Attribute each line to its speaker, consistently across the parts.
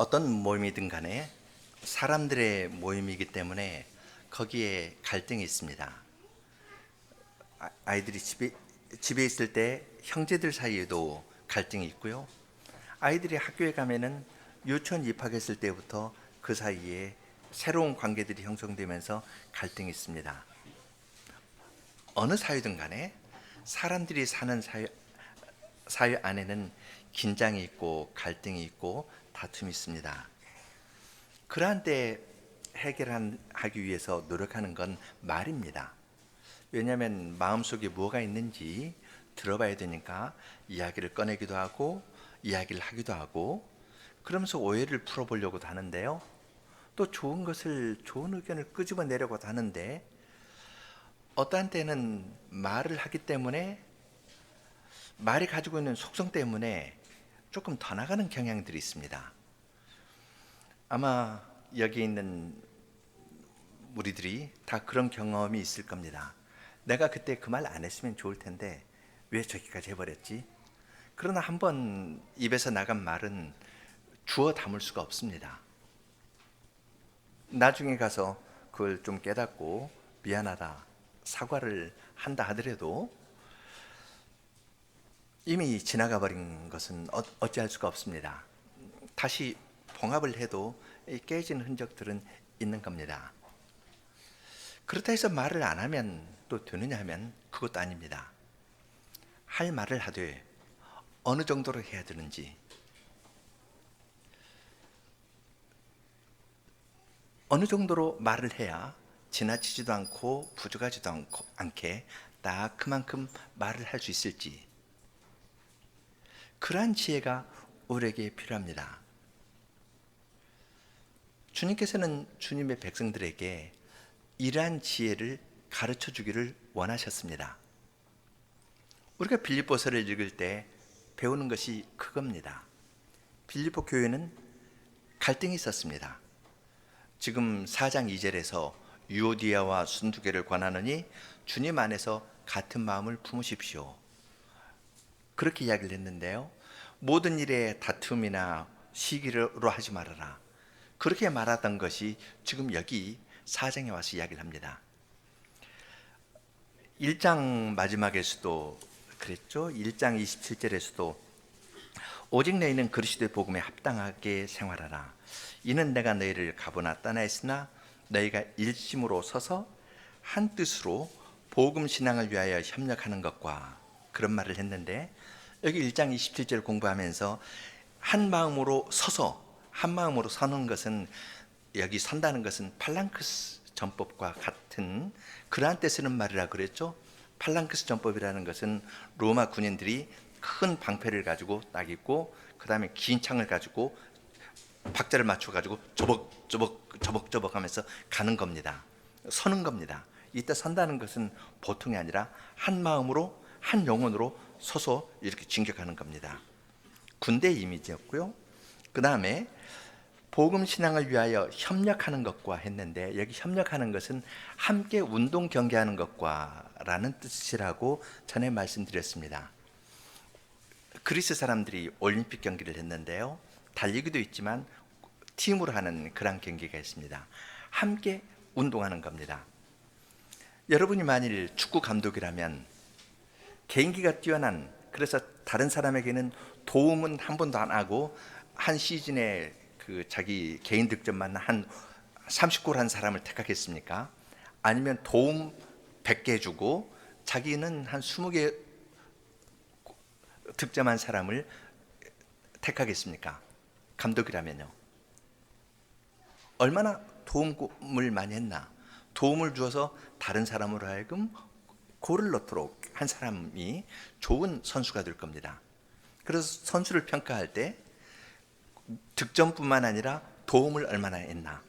Speaker 1: 어떤 모임이든 간에 사람들의 모임이기 때문에 거기에 갈등이 있습니다. 아이들이 집에 있을 때 형제들 사이에도 갈등이 있고요. 아이들이 학교에 가면은 유치원 입학했을 때부터 그 사이에 새로운 관계들이 형성되면서 갈등이 있습니다. 어느 사회든 간에 사람들이 사는 사회 안에는 긴장이 있고 갈등이 있고 다툼이 있습니다. 그러한 때 해결하기 위해서 노력하는 건 말입니다. 왜냐하면 마음속에 뭐가 있는지 들어봐야 되니까 이야기를 꺼내기도 하고 이야기를 하기도 하고 그러면서 오해를 풀어보려고도 하는데요. 또 좋은 의견을 끄집어내려고도 하는데 어떠한 때는 말을 하기 때문에 말이 가지고 있는 속성 때문에 조금 더 나가는 경향들이 있습니다. 아마 여기 있는 우리들이 다 그런 경험이 있을 겁니다. 내가 그때 그 말 안 했으면 좋을 텐데 왜 저기까지 해버렸지? 그러나 한번 입에서 나간 말은 주워 담을 수가 없습니다. 나중에 가서 그걸 좀 깨닫고 미안하다, 사과를 한다 하더라도 이미 지나가 버린 것은 어찌할 수가 없습니다. 다시 봉합을 해도 깨진 흔적들은 있는 겁니다. 그렇다 해서 말을 안 하면 또 되느냐 하면 그것도 아닙니다. 할 말을 하되 어느 정도로 해야 되는지, 어느 정도로 말을 해야 지나치지도 않고 부족하지도 않게 딱 그만큼 말을 할 수 있을지, 그러한 지혜가 우리에게 필요합니다. 주님께서는 주님의 백성들에게 이러한 지혜를 가르쳐 주기를 원하셨습니다. 우리가 빌립보서를 읽을 때 배우는 것이 그겁니다. 빌립보 교회는 갈등이 있었습니다. 지금 4장 2절에서 유오디아와 순두개를 권하느니 주님 안에서 같은 마음을 품으십시오. 그렇게 이야기를 했는데요. 모든 일에 다툼이나 시기로 하지 말아라. 그렇게 말하던 것이 지금 여기 4장에 와서 이야기를 합니다. 1장 마지막에서도 그랬죠. 1장 27절에서도 오직 너희는 그리스도의 복음에 합당하게 생활하라. 이는 내가 너희를 가보나 떠나있으나 너희가 일심으로 서서 한 뜻으로 복음 신앙을 위하여 협력하는 것과, 그런 말을 했는데 여기 1장 27절 공부하면서 한 마음으로 서는 것은, 여기 선다는 것은 팔랑크스 전법과 같은 그러한 때 쓰는 말이라 그랬죠. 팔랑크스 전법이라는 것은 로마 군인들이 큰 방패를 가지고 딱 있고 그 다음에 긴 창을 가지고 박자를 맞춰 가지고 저벅저벅 하면서 가는 겁니다. 서는 겁니다. 이때 선다는 것은 보통이 아니라 한 마음으로 한 영혼으로 서서 이렇게 진격하는 겁니다. 군대 이미지였고요. 그 다음에 복음 신앙을 위하여 협력하는 것과 했는데, 여기 협력하는 것은 함께 운동 경기하는 것과 라는 뜻이라고 전에 말씀드렸습니다. 그리스 사람들이 올림픽 경기를 했는데요, 달리기도 있지만 팀으로 하는 그런 경기가 있습니다. 함께 운동하는 겁니다. 여러분이 만일 축구 감독이라면 개인기가 뛰어난, 그래서 다른 사람에게는 도움은 한 번도 안 하고 한 시즌에 그 자기 개인 득점만 한 30골 한 사람을 택하겠습니까? 아니면 도움 100개 해주고 자기는 한 20개 득점한 사람을 택하겠습니까? 감독이라면요. 얼마나 도움을 많이 했나? 도움을 주어서 다른 사람으로 하여금 골을 넣도록 한 사람이 좋은 선수가 될 겁니다. 그래서 선수를 평가할 때 득점뿐만 아니라 도움을 얼마나 했나,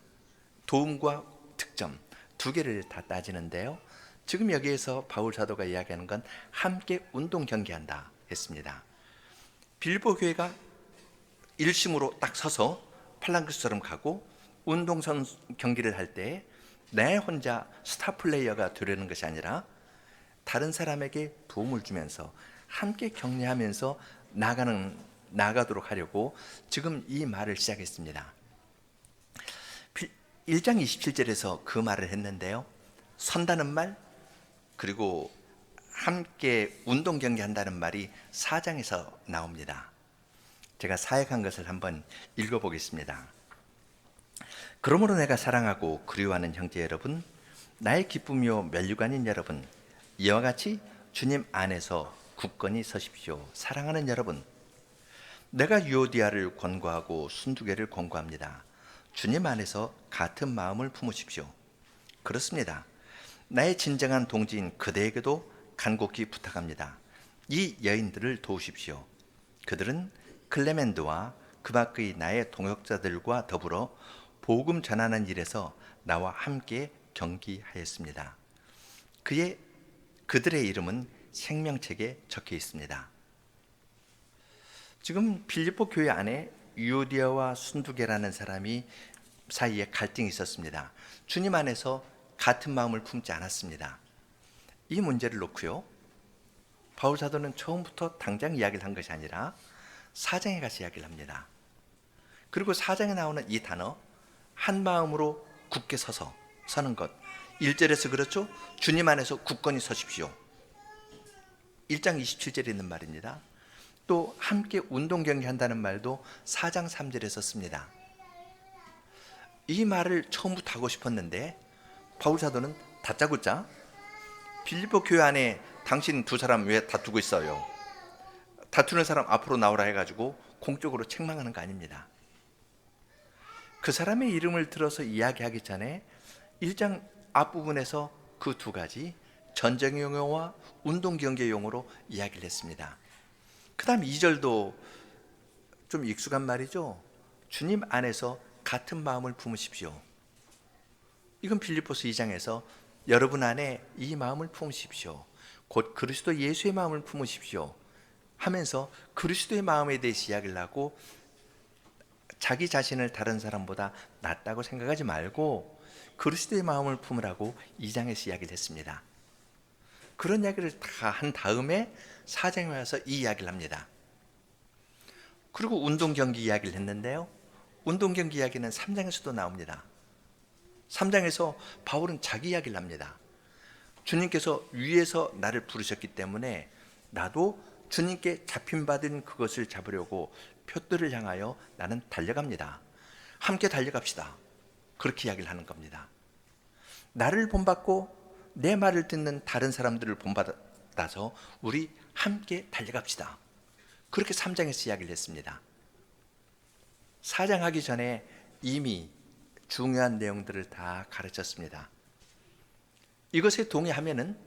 Speaker 1: 도움과 득점 두 개를 다 따지는데요. 지금 여기에서 바울 사도가 이야기하는 건 함께 운동 경기한다 했습니다. 빌보 교회가 일심으로 딱 서서 팔랑크스처럼 가고 운동 경기를 할 때 내 혼자 스타 플레이어가 되려는 것이 아니라 다른 사람에게 도움을 주면서 함께 격려하면서 나가는 나가도록 하려고 지금 이 말을 시작했습니다. 1장 27절에서 그 말을 했는데요, 선다는 말, 그리고 함께 운동 경기한다는 말이 4장에서 나옵니다. 제가 사역한 것을 한번 읽어보겠습니다. 그러므로 내가 사랑하고 그리워하는 형제 여러분, 나의 기쁨이요 면류관인 여러분, 이와 같이 주님 안에서 굳건히 서십시오. 사랑하는 여러분, 내가 유오디아를 권고하고 순두개를 권고합니다. 주님 안에서 같은 마음을 품으십시오. 그렇습니다. 나의 진정한 동지인 그대에게도 간곡히 부탁합니다. 이 여인들을 도우십시오. 그들은 클레멘드와 그 밖의 나의 동역자들과 더불어 복음 전하는 일에서 나와 함께 경기하였습니다. 그들의 이름은 생명책에 적혀 있습니다. 지금 빌립보 교회 안에 유오디아와 순두개라는 사람이 사이에 갈등이 있었습니다. 주님 안에서 같은 마음을 품지 않았습니다. 이 문제를 놓고요, 바울 사도는 처음부터 당장 이야기를 한 것이 아니라 4장에 가서 이야기를 합니다. 그리고 4장에 나오는 이 단어, 한 마음으로 굳게 서는 것, 1절에서 그렇죠, 주님 안에서 굳건히 서십시오. 1장 27절에 있는 말입니다. 또 함께 운동 경기한다는 말도 4장 3절에 썼습니다. 이 말을 처음부터 하고 싶었는데 바울 사도는 다짜고짜 빌립보 교회 안에 당신 두 사람 왜 다투고 있어요? 다투는 사람 앞으로 나오라 해가지고 공적으로 책망하는 거 아닙니다. 그 사람의 이름을 들어서 이야기하기 전에 1장 앞부분에서 그 두 가지 전쟁 용어와 운동 경계 용어로 이야기를 했습니다. 그 다음 2절도 좀 익숙한 말이죠. 주님 안에서 같은 마음을 품으십시오. 이건 빌립보서 2장에서 여러분 안에 이 마음을 품으십시오, 곧 그리스도 예수의 마음을 품으십시오 하면서 그리스도의 마음에 대해서 이야기를 하고, 자기 자신을 다른 사람보다 낫다고 생각하지 말고 그리스도의 마음을 품으라고 2장에서 이야기를 했습니다. 그런 이야기를 다 한 다음에 4장에 와서 이 이야기를 합니다. 그리고 운동 경기 이야기를 했는데요, 운동 경기 이야기는 3장에서도 나옵니다. 3장에서 바울은 자기 이야기를 합니다. 주님께서 위에서 나를 부르셨기 때문에 나도 주님께 잡힌받은 그것을 잡으려고 표들을 향하여 나는 달려갑니다. 함께 달려갑시다. 그렇게 이야기를 하는 겁니다. 나를 본받고 내 말을 듣는 다른 사람들을 본받아서 우리 함께 달려갑시다. 그렇게 3장에서 이야기를 했습니다. 4장 하기 전에 이미 중요한 내용들을 다 가르쳤습니다. 이것에 동의하면은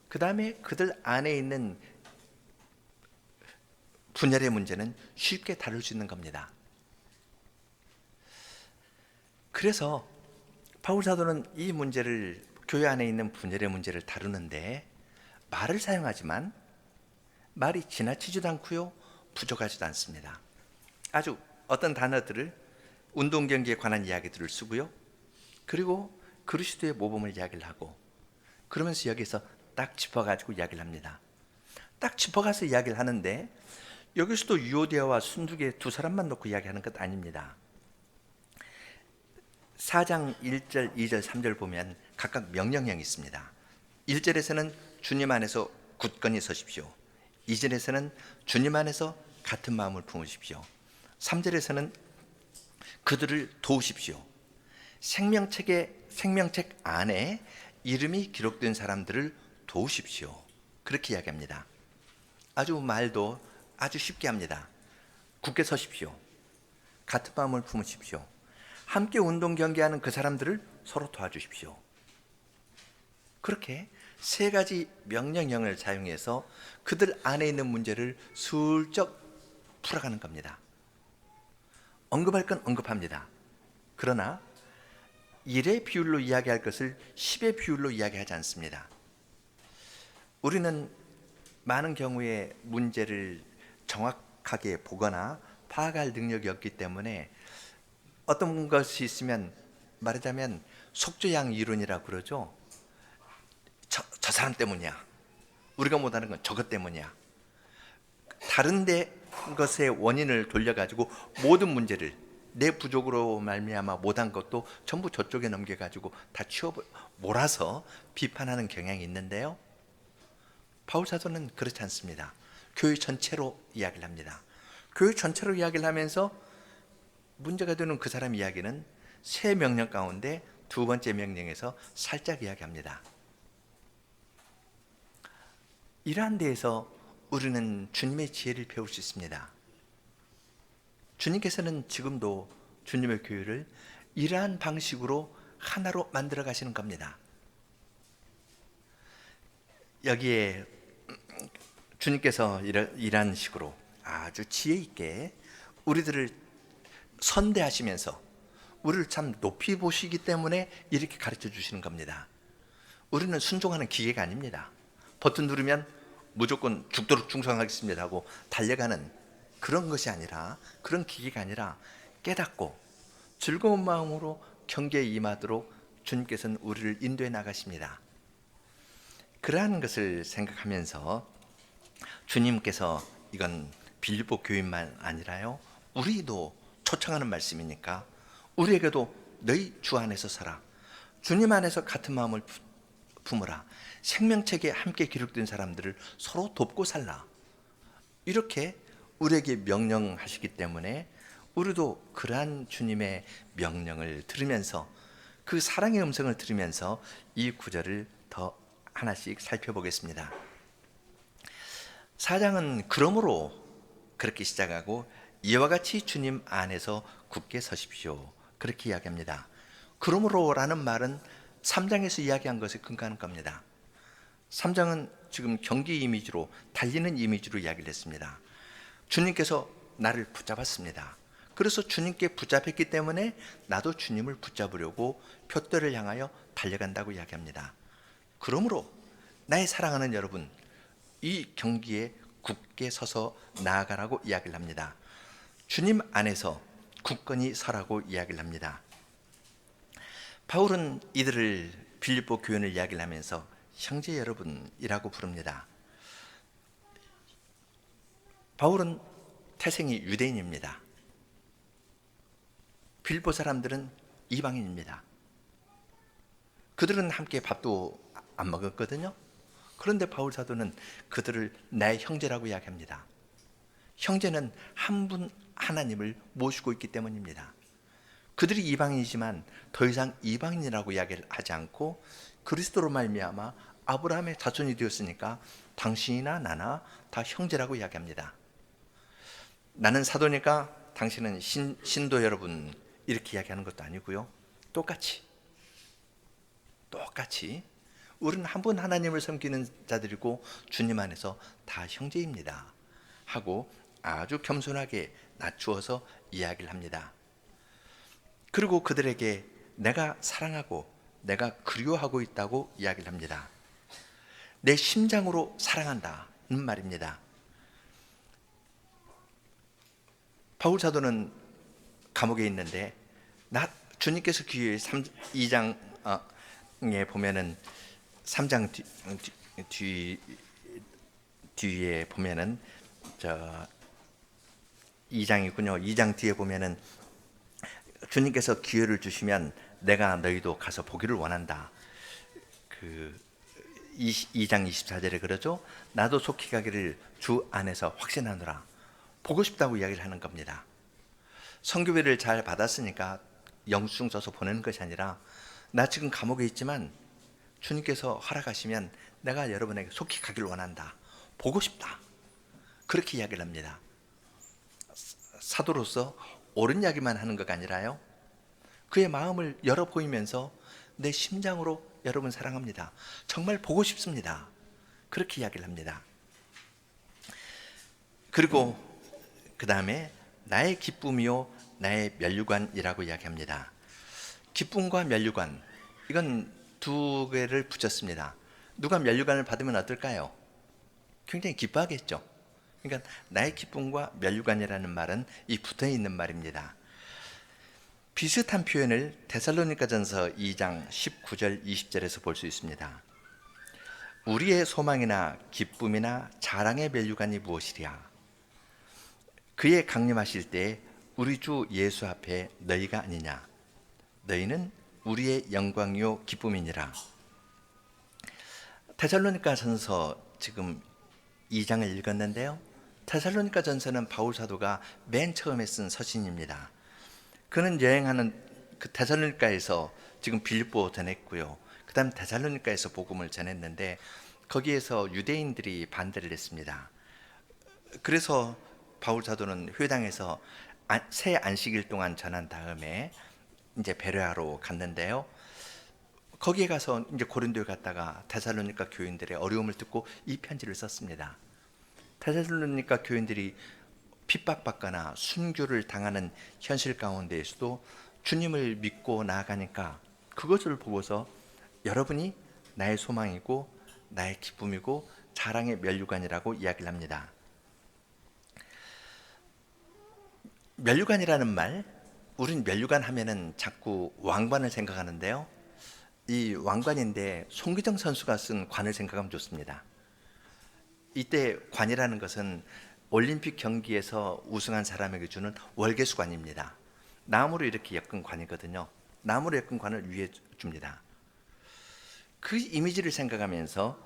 Speaker 1: 그 다음에 그들 안에 있는 분열의 문제는 쉽게 다룰 수 있는 겁니다. 그래서 바울 사도는 이 문제를, 교회 안에 있는 분열의 문제를 다루는데 말을 사용하지만 말이 지나치지도 않고요, 부족하지도 않습니다. 아주 어떤 단어들을, 운동 경기에 관한 이야기들을 쓰고요, 그리고 그리스도의 모범을 이야기를 하고, 그러면서 여기서 딱 짚어가지고 이야기를 합니다. 딱 짚어가서 이야기를 하는데 여기서도 유오디아와 순두개 두 사람만 놓고 이야기하는 것 아닙니다. 4장 1절, 2절, 3절 보면 각각 명령형이 있습니다. 1절에서는 주님 안에서 굳건히 서십시오. 2절에서는 주님 안에서 같은 마음을 품으십시오. 3절에서는 그들을 도우십시오. 생명책 안에 이름이 기록된 사람들을 도우십시오. 그렇게 이야기합니다. 아주 말도 아주 쉽게 합니다. 굳게 서십시오. 같은 마음을 품으십시오. 함께 운동 경기하는 그 사람들을 서로 도와주십시오. 그렇게 세 가지 명령형을 사용해서 그들 안에 있는 문제를 슬쩍 풀어가는 겁니다. 언급할 건 언급합니다. 그러나 1의 비율로 이야기할 것을 10의 비율로 이야기하지 않습니다. 우리는 많은 경우에 문제를 정확하게 보거나 파악할 능력이 없기 때문에 어떤 것이 있으면, 말하자면 속죄양 이론이라고 그러죠. 저 사람 때문이야. 우리가 못하는 건 저것 때문이야. 다른데 것의 원인을 돌려가지고 모든 문제를 내 부족으로 말미암아 못한 것도 전부 저쪽에 넘겨가지고 다 몰아서 비판하는 경향이 있는데요, 바울 사도는 그렇지 않습니다. 교회 전체로 이야기를 합니다. 교회 전체로 이야기를 하면서 문제가 되는 그 사람 이야기는 세 명령 가운데 두 번째 명령에서 살짝 이야기합니다. 이러한 데에서 우리는 주님의 지혜를 배울 수 있습니다. 주님께서는 지금도 주님의 교회를 이러한 방식으로 하나로 만들어 가시는 겁니다. 여기에 주님께서 이러한 식으로 아주 지혜 있게 우리들을 선대하시면서 우리를 참 높이 보시기 때문에 이렇게 가르쳐 주시는 겁니다. 우리는 순종하는 기계가 아닙니다. 버튼 누르면 무조건 죽도록 충성하겠습니다 하고 달려가는 그런 것이 아니라, 그런 기계가 아니라 깨닫고 즐거운 마음으로 경계에 임하도록 주님께서는 우리를 인도해 나가십니다. 그러한 것을 생각하면서 주님께서 이건 빌립보 교인만 아니라요, 우리도 초청하는 말씀이니까 우리에게도 너희 주 안에서 살아, 주님 안에서 같은 마음을 품으라, 생명책에 함께 기록된 사람들을 서로 돕고 살라, 이렇게 우리에게 명령하시기 때문에 우리도 그러한 주님의 명령을 들으면서, 그 사랑의 음성을 들으면서 이 구절을 더 하나씩 살펴보겠습니다. 4장은 그러므로 그렇게 시작하고 이와 같이 주님 안에서 굳게 서십시오, 그렇게 이야기합니다. 그러므로라는 말은 3장에서 이야기한 것에 근거하는 겁니다. 3장은 지금 경기 이미지로, 달리는 이미지로 이야기를 했습니다. 주님께서 나를 붙잡았습니다. 그래서 주님께 붙잡혔기 때문에 나도 주님을 붙잡으려고 표대를 향하여 달려간다고 이야기합니다. 그러므로 나의 사랑하는 여러분, 이 경기에 굳게 서서 나아가라고 이야기를 합니다. 주님 안에서 굳건히 서라고 이야기를 합니다. 바울은 이들을, 빌립보 교인을 이야기를 하면서 형제 여러분이라고 부릅니다. 바울은 태생이 유대인입니다. 빌립보 사람들은 이방인입니다. 그들은 함께 밥도 안 먹었거든요. 그런데 바울 사도는 그들을 나의 형제라고 이야기합니다. 형제는 한 분 하나님을 모시고 있기 때문입니다. 그들이 이방인이지만 더 이상 이방인이라고 이야기를 하지 않고 그리스도로 말미암아 아브라함의 자손이 되었으니까 당신이나 나나 다 형제라고 이야기합니다. 나는 사도니까 당신은 신도 여러분, 이렇게 이야기하는 것도 아니고요, 똑같이 우리는 한 분 하나님을 섬기는 자들이고 주님 안에서 다 형제입니다 하고 아주 겸손하게 낮추어서 이야기를 합니다. 그리고 그들에게 내가 사랑하고 내가 그리워하고 있다고 이야기를 합니다. 내 심장으로 사랑한다는 말입니다. 바울 사도는 감옥에 있는데 주님께서 기회에 2장에 보면은 3장 뒤에 보면은 2장이군요. 2장 뒤에 보면은 주님께서 기회를 주시면 내가 너희도 가서 보기를 원한다. 2장 24절에 그러죠. 나도 속히 가기를 주 안에서 확신하노라. 보고 싶다고 이야기를 하는 겁니다. 선교회를 잘 받았으니까 영수증 써서 보내는 것이 아니라, 나 지금 감옥에 있지만 주님께서 허락하시면 내가 여러분에게 속히 가기를 원한다, 보고 싶다, 그렇게 이야기를 합니다. 사도로서 옳은 이야기만 하는 것가 아니라요, 그의 마음을 열어 보이면서 내 심장으로 여러분 사랑합니다, 정말 보고 싶습니다, 그렇게 이야기를 합니다. 그리고 그 다음에 나의 기쁨이요 나의 면류관이라고 이야기합니다. 기쁨과 면류관, 이건 두 개를 붙였습니다. 누가 면류관을 받으면 어떨까요? 굉장히 기뻐하겠죠. 그러니까 나의 기쁨과 면류관이라는 말은 이 붙어있는 말입니다. 비슷한 표현을 데살로니가전서 2장 19절 20절에서 볼 수 있습니다. 우리의 소망이나 기쁨이나 자랑의 면류관이 무엇이랴? 그의 강림하실 때 우리 주 예수 앞에 너희가 아니냐. 너희는 우리의 영광이요 기쁨이니라. 데살로니가 전서 지금 2장을 읽었는데요. 데살로니가 전서는 바울 사도가 맨 처음에 쓴 서신입니다. 그는 여행하는 그 데살로니가에서 지금 빌립보 전했고요. 그다음 데살로니가에서 복음을 전했는데 거기에서 유대인들이 반대를 했습니다. 그래서 바울 사도는 회당에서 새 안식일 동안 전한 다음에 이제 베레아로 갔는데요. 거기에 가서 이제 고린도에 갔다가 데살로니가 교인들의 어려움을 듣고 이 편지를 썼습니다. 데살로니가 교인들이 핍박받거나 순교를 당하는 현실 가운데에서도 주님을 믿고 나아가니까 그것을 보고서 여러분이 나의 소망이고 나의 기쁨이고 자랑의 면류관이라고 이야기를 합니다. 면류관이라는 말, 우린 면류관 하면은 자꾸 왕관을 생각하는데요. 이 왕관인데 송기정 선수가 쓴 관을 생각하면 좋습니다. 이때 관이라는 것은 올림픽 경기에서 우승한 사람에게 주는 월계수관입니다. 나무로 이렇게 엮은 관이거든요. 나무로 엮은 관을 위에 줍니다. 그 이미지를 생각하면서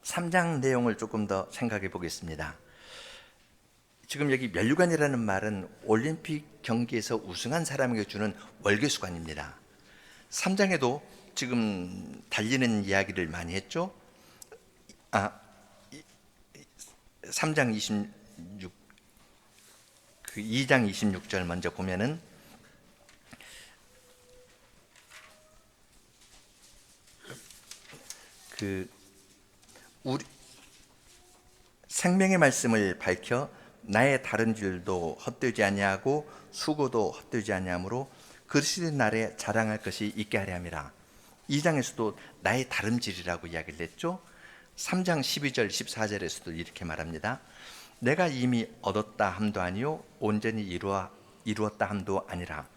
Speaker 1: 3장 내용을 조금 더 생각해 보겠습니다. 지금 여기 면류관이라는 말은 올림픽 경기에서 우승한 사람에게 주는 월계수관입니다. 3장에도 지금 달리는 이야기를 많이 했죠. 3장 26, 그 2장 26절 먼저 보면은 우리 생명의 말씀을 밝혀 나의 다른 질도 헛되지 아니하고 수고도 헛되지 아니하므로 그리스도의 날에 자랑할 것이 있게 하려 함이라. 2장에서도 나의 다름질이라고 이야기를 했죠. 3장 12절 14절에서도 이렇게 말합니다. 내가 이미 얻었다 함도 아니요 온전히 이루었다 함도 아니라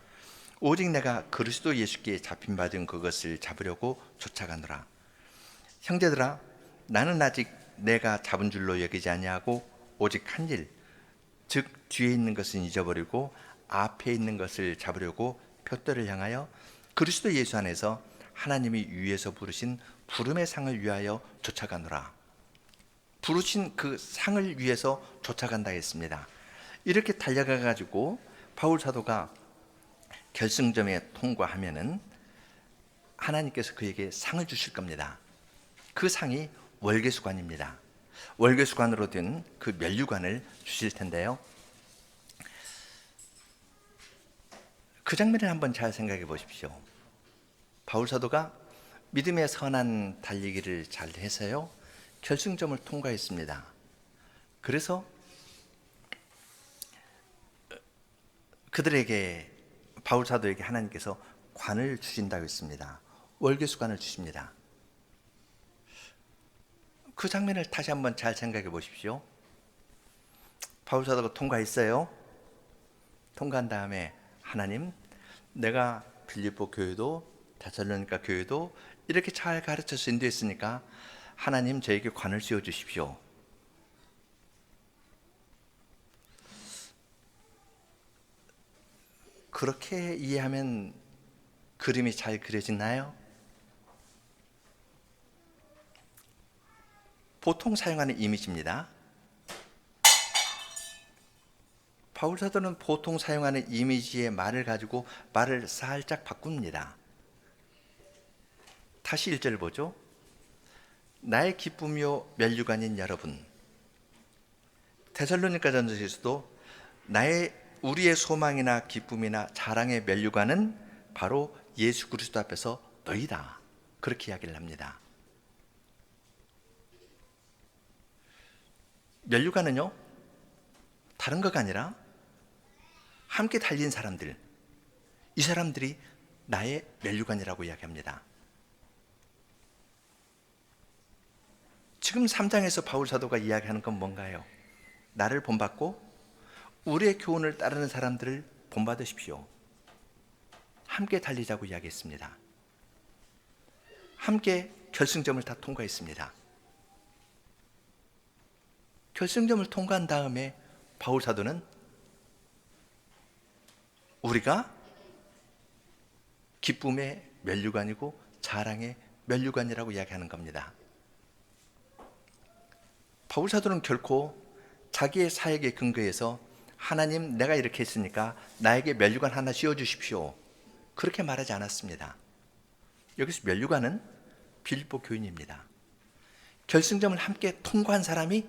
Speaker 1: 오직 내가 그리스도 예수께 잡힌받은 그것을 잡으려고 쫓아가노라. 형제들아, 나는 아직 내가 잡은 줄로 여기지 아니하고 오직 한 일, 즉 뒤에 있는 것은 잊어버리고 앞에 있는 것을 잡으려고 표대를 향하여 그리스도 예수 안에서 하나님이 위에서 부르신 부름의 상을 위하여 쫓아가노라. 부르신 그 상을 위해서 쫓아간다 했습니다. 이렇게 달려가 가지고 바울 사도가 결승점에 통과하면은 하나님께서 그에게 상을 주실 겁니다. 그 상이 월계수관입니다. 월계수관으로 된 그 면류관을 주실 텐데요. 그 장면을 한번 잘 생각해 보십시오. 바울 사도가 믿음의 선한 달리기를 잘 해서요 결승점을 통과했습니다. 그래서 그들에게, 바울 사도에게 하나님께서 관을 주신다고 했습니다. 월계수관을 주십니다. 그 장면을 다시 한번 잘 생각해 보십시오. 바울 사도가 통과했어요. 통과한 다음에 하나님, 내가 빌립보 교회도 데살로니가 교회도 이렇게 잘 가르쳐서 인도했으니까 하나님 저에게 관을 씌워 주십시오. 그렇게 이해하면 그림이 잘 그려지나요? 보통 사용하는 이미지입니다. 바울 사도는 보통 사용하는 이미지의 말을 가지고 말을 살짝 바꿉니다. 다시 1절 보죠. 나의 기쁨이요 면류관인 여러분. 데살로니가 전서에서도 우리의 소망이나 기쁨이나 자랑의 면류관은 바로 예수 그리스도 앞에서 너희다. 그렇게 이야기를 합니다. 면류관은요 다른 거가 아니라 함께 달린 사람들, 이 사람들이 나의 면류관이라고 이야기합니다. 지금 3장에서 바울 사도가 이야기하는 건 뭔가요? 나를 본받고 우리의 교훈을 따르는 사람들을 본받으십시오. 함께 달리자고 이야기했습니다. 함께 결승점을 다 통과했습니다. 결승점을 통과한 다음에 바울 사도는 우리가 기쁨의 면류관이고 자랑의 면류관이라고 이야기하는 겁니다. 바울 사도는 결코 자기의 사역에 근거해서 하나님, 내가 이렇게 했으니까 나에게 면류관 하나 씌워주십시오, 그렇게 말하지 않았습니다. 여기서 면류관은 빌립보 교인입니다. 결승점을 함께 통과한 사람이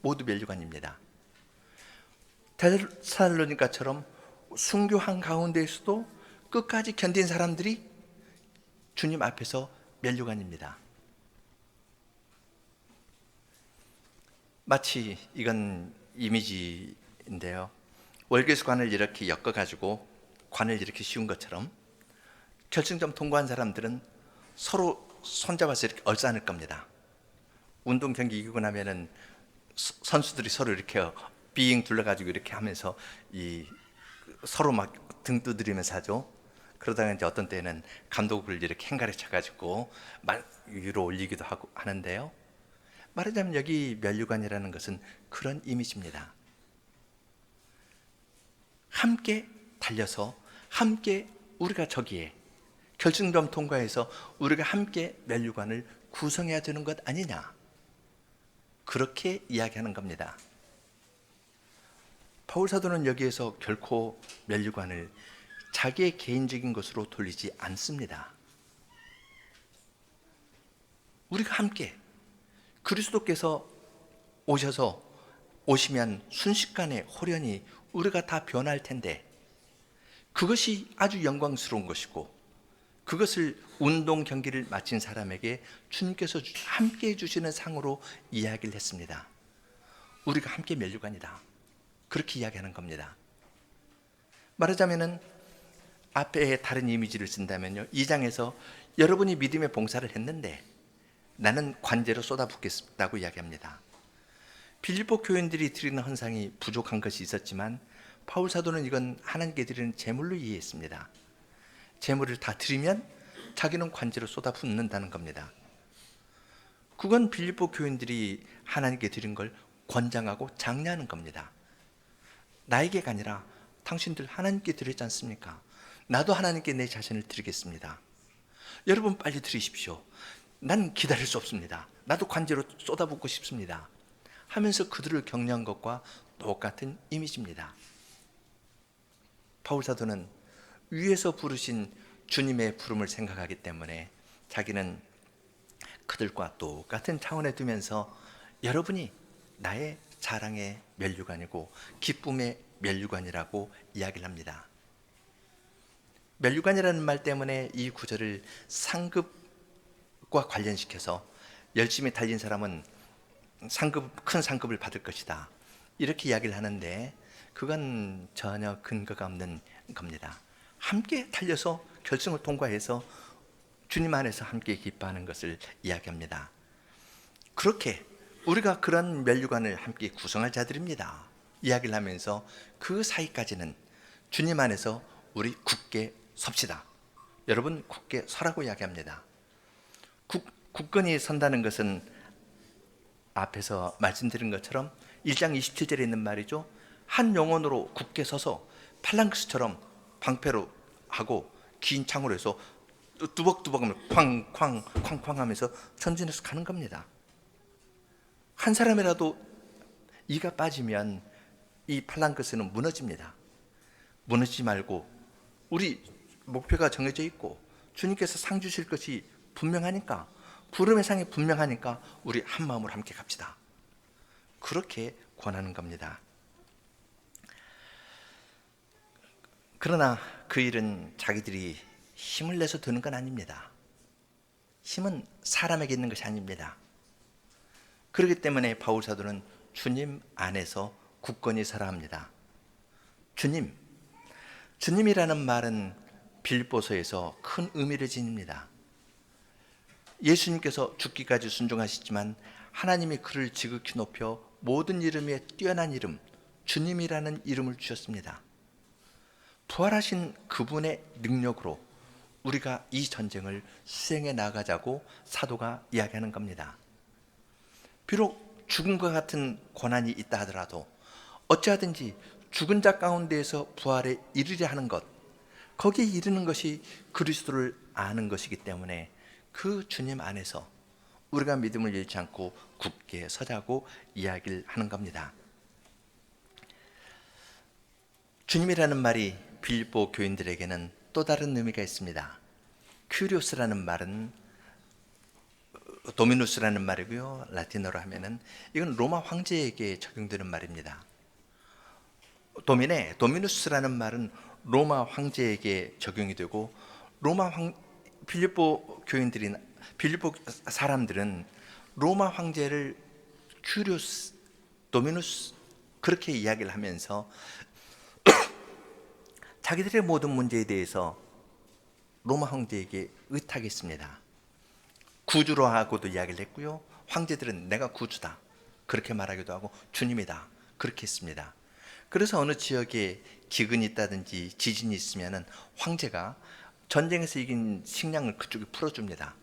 Speaker 1: 모두 면류관입니다. 데살로니가처럼 순교한 가운데에서도 끝까지 견딘 사람들이 주님 앞에서 면류관입니다. 마치 이건 이미지인데요, 월계수 관을 이렇게 엮어가지고 관을 이렇게 씌운 것처럼 결승점 통과한 사람들은 서로 손잡아서 이렇게 얼싸안을 겁니다. 운동 경기 이기고 나면은 선수들이 서로 이렇게 빙 둘러가지고 이렇게 하면서 서로 막 등 두드리면서 하죠. 그러다가 이제 어떤 때는 감독을 이렇게 행가를 쳐가지고 위로 올리기도 하는데요. 말하자면 여기 면류관이라는 것은 그런 이미지입니다. 함께 달려서 함께 우리가 저기에 결승점 통과해서 우리가 함께 면류관을 구성해야 되는 것 아니냐, 그렇게 이야기하는 겁니다. 바울 사도는 여기에서 결코 면류관을 자기의 개인적인 것으로 돌리지 않습니다. 우리가 함께 그리스도께서 오시면 순식간에 호련히 우리가 다 변할 텐데, 그것이 아주 영광스러운 것이고, 그것을 운동 경기를 마친 사람에게 주님께서 함께 해주시는 상으로 이야기를 했습니다. 우리가 함께 면류관이다, 그렇게 이야기하는 겁니다. 말하자면은 앞에 다른 이미지를 쓴다면요, 2장에서 여러분이 믿음의 봉사를 했는데 나는 관제로 쏟아붓겠다고 이야기합니다. 빌립보 교인들이 드리는 헌상이 부족한 것이 있었지만 바울 사도는 이건 하나님께 드리는 제물로 이해했습니다. 제물을 다 드리면 자기는 관제로 쏟아붓는다는 겁니다. 그건 빌립보 교인들이 하나님께 드린 걸 권장하고 장려하는 겁니다. 나에게가 아니라 당신들 하나님께 드렸지 않습니까? 나도 하나님께 내 자신을 드리겠습니다. 여러분 빨리 드리십시오. 난 기다릴 수 없습니다. 나도 관제로 쏟아붓고 싶습니다 하면서 그들을 격려한 것과 똑같은 이미지입니다. 바울 사도는 위에서 부르신 주님의 부름을 생각하기 때문에 자기는 그들과 똑같은 차원에 두면서 여러분이 나의 자랑의 면류관이고 기쁨의 면류관이라고 이야기를 합니다. 면류관이라는 말 때문에 이 구절을 상급과 관련시켜서 열심히 달린 사람은 큰 상급을 받을 것이다, 이렇게 이야기를 하는데 그건 전혀 근거가 없는 겁니다. 함께 달려서 결승을 통과해서 주님 안에서 함께 기뻐하는 것을 이야기합니다. 그렇게 우리가 그런 면류관을 함께 구성할 자들입니다, 이야기를 하면서 그 사이까지는 주님 안에서 우리 굳게 섭시다. 여러분 굳게 서라고 이야기합니다. 굳건히 선다는 것은 앞에서 말씀드린 것처럼 1장 27절에 있는 말이죠. 한 영혼으로 굳게 서서 팔랑크스처럼 방패로 하고 긴 창으로 해서 뚜벅뚜벅 하면 쾅쾅 하면서 전진해서 가는 겁니다. 한 사람이라도 이가 빠지면 이 팔랑크스는 무너집니다. 무너지지 말고 우리 목표가 정해져 있고 주님께서 상 주실 것이 분명하니까, 부름의 상이 분명하니까 우리 한 마음으로 함께 갑시다, 그렇게 권하는 겁니다. 그러나 그 일은 자기들이 힘을 내서 되는 건 아닙니다. 힘은 사람에게 있는 것이 아닙니다. 그렇기 때문에 바울 사도는 주님 안에서 굳건히 서라 합니다. 주님이라는 말은 빌립보서에서 큰 의미를 지닙니다. 예수님께서 죽기까지 순종하시지만 하나님이 그를 지극히 높여 모든 이름에 뛰어난 이름, 주님이라는 이름을 주셨습니다. 부활하신 그분의 능력으로 우리가 이 전쟁을 수행해 나가자고 사도가 이야기하는 겁니다. 비록 죽음과 같은 고난이 있다 하더라도, 어찌하든지 죽은 자 가운데에서 부활에 이르려 하는 것, 거기에 이르는 것이 그리스도를 아는 것이기 때문에 그 주님 안에서 우리가 믿음을 잃지 않고 굳게 서자고 이야기를 하는 겁니다. 주님이라는 말이 빌립보 교인들에게는 또 다른 의미가 있습니다. 큐리오스라는 말은 도미누스라는 말이고요. 라틴어로 하면은 이건 로마 황제에게 적용되는 말입니다. 도미누스라는 말은 로마 황제에게 적용이 되고 빌립보 사람들은 로마 황제를 큐리오스, 도미누스 그렇게 이야기를 하면서 자기들의 모든 문제에 대해서 로마 황제에게 의탁했습니다. 구주로 하고도 이야기를 했고요. 황제들은 내가 구주다 그렇게 말하기도 하고 주님이다 그렇게 했습니다. 그래서 어느 지역에 기근이 있다든지 지진이 있으면 황제가 전쟁에서 이긴 식량을 그쪽에 풀어줍니다.